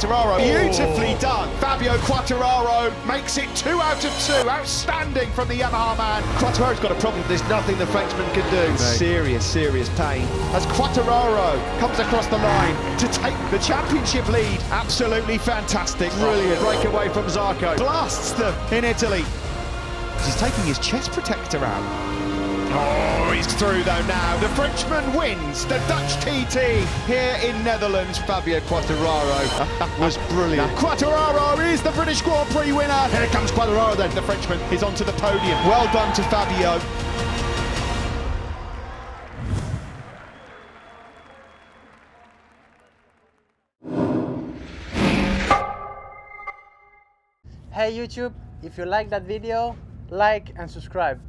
Quartararo. Beautifully done. Fabio Quartararo makes it 2 out of 2. Outstanding from the Yamaha man. Quartararo's got a problem. There's nothing the Frenchman can do. Serious, serious pain. As Quartararo comes across the line to take the championship lead. Absolutely fantastic. Brilliant breakaway from Zarco. Blasts them in Italy. He's taking his chest protector out. Oh, he's through though now. The Frenchman wins the Dutch TT here in Netherlands. Fabio Quartararo was brilliant. Now, Quartararo is the British Grand Prix winner. Here comes Quartararo then. The Frenchman is onto the podium. Well done to Fabio. Hey YouTube, if you like that video, like and subscribe.